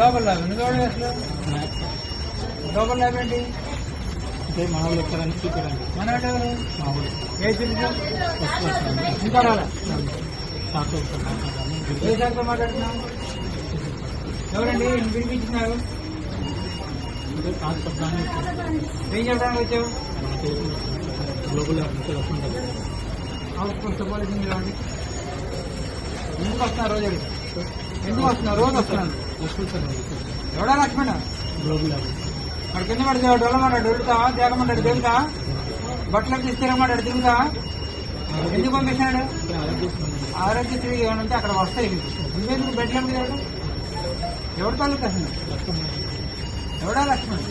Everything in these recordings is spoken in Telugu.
లోపల ల్యాబ్ ఎందుకు అసలు లోపల ల్యాబ్ ఏంటి? అంటే మన వాళ్ళు ఎక్కడానికి చూపించడానికి మన వాళ్ళు ఎవరు? మా వాళ్ళు ఏ చూపించు వస్తు ఇంకా రాలా? షార్ట్ ఏ శాఖలో మాట్లాడుతున్నావు? ఎవరండి వినిపించినారు? కాదు చెప్పడానికి ఏం చెప్పడానికి వచ్చావు? గ్లోబల్ వస్తుంటారు హౌస్ పోస్ట్ పాలసీ మీరు అండి ఎందుకు వస్తున్నారు రోజు ఎందుకు వస్తున్నారు? రోజు వస్తున్నాను. ఎవడా లక్ష్మణ గ్లోబల్ మరి కింద పడితే డొల్లమాటాడు దొరుకుతావా? తేగమంటాడు తిరుగుతా? బట్టలకు తీసుకురమ్మాడు తిరుగుతా? ఎందుకు పంపించాడు? ఆరోగ్యశ్రీ ఏమనంటే అక్కడ వస్తాయి. నువ్వెందుకు బెడ్ల మీద ఎవరి తాలూకు అసలు? ఎవడా లక్ష్మణ్?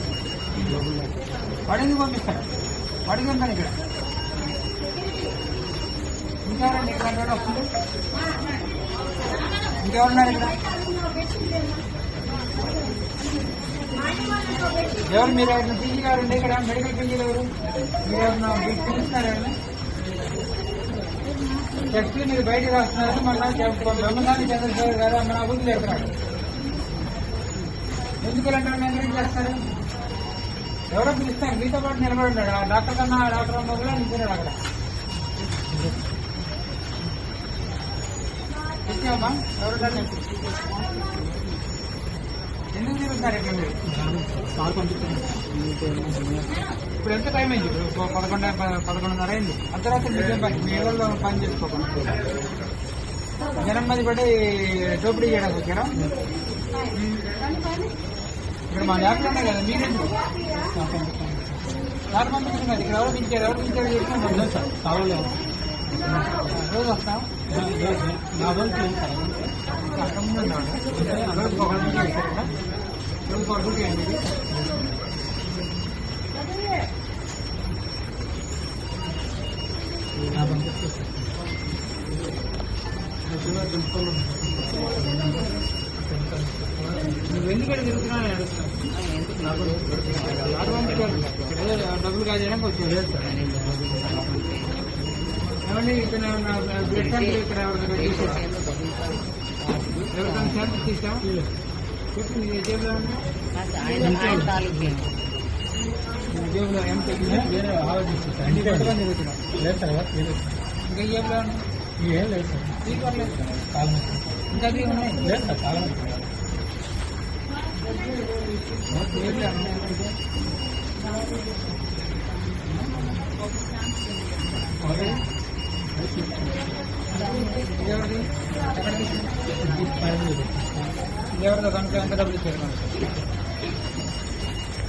వాడు ఎందుకు పంపిస్తాడు? వాడికి ఉంటాను ఇక్కడ ఇంకెవరండి ఇక్కడ వస్తుంది? ఇంకెవరున్నారు ఇక్కడ? ఎవరు మీరు ఎవరైనా పీజీ గారు ఉండే ఇక్కడ మెడికల్ పీజీలు ఎవరు? మీరు ఎవరన్నా పిలుస్తున్నారు ఎవరైనా? టెస్టులు మీరు బయటకు రాస్తున్నారు. మళ్ళీ బ్రహ్మనాథి చంద్రశేఖర్ గారు మన అభివృద్ధి లేకున్నాడు. ఎందుకు ఏం చేస్తారు? ఎవరో పిలుస్తారు. మీతో పాటు నిలబడి ఉన్నాడు. ఆ డాక్టర్ కన్నా డాక్టర్ అమ్మ కూడా నిల్చున్నాడు అక్కడ. తెచ్చామా? ఎవరు ఎందుకు తిరుగుతున్నారు ఇక్కడ మీరు? సార్ పంపిస్తాను. ఇప్పుడు ఎంత టైం అయింది? ఇప్పుడు 11:30 అయింది. అర్ధరాత్రి మీకేం పని? మీ ఎవరిలో పని చేసుకోకుండా జనం మంది పడి దోపిడీ చేయడానికి వచ్చారా? ఇక్కడ మా ల్యాబ్లో ఉన్నాయి కదా మీరెందుకు? సార్ పంపించారు కదా. ఇక్కడ ఎవరు పిలిచారు? ఎవరు పిలిచారు చేసుకుంటాం సార్ కావాలి రోజు వస్తాం. నా రోజు లేదు సార్. అక్కడ ముందు ఉన్నాడు. రోజుకి ఒక రోజు చేశారు కదా. రోజుకి ఒక రోజు చేయండి. నా పంపిస్తాను. నువ్వు ఎందుకంటే తిరుగుతున్నావు అని అడుగుతున్నాను. డబ్బులు కాజేయడానికి వచ్చాడు ఏమండి? ఇక్కడ బ్లడ్ శాంపుల్ ఇక్కడ ఎవరికైనా తీసావా? ఎవరికైనా శాంపుల్ తీసావా? చెప్పు నీ జేబులో ఉన్నా? నీ జేబులో ఏం తగ్గిందా? వేరే ఆలోచిస్తాను. అన్ని కొత్తగా తిరుగుతున్నావు. లేదు సార్ ఇంకా జేబులో ఉన్నా? ఏం లేదు సార్. తీసుకోవట్లేదు. చాలా ఇంకా అవి ఉన్నాయి. లేదు సార్. చాలా జేబులో ఉన్నాయి. ఎవరిది? ఎక్కడ తీసుకున్నా? ఎవరిదో కనుక ఎంత డబ్బులు ఇచ్చారు?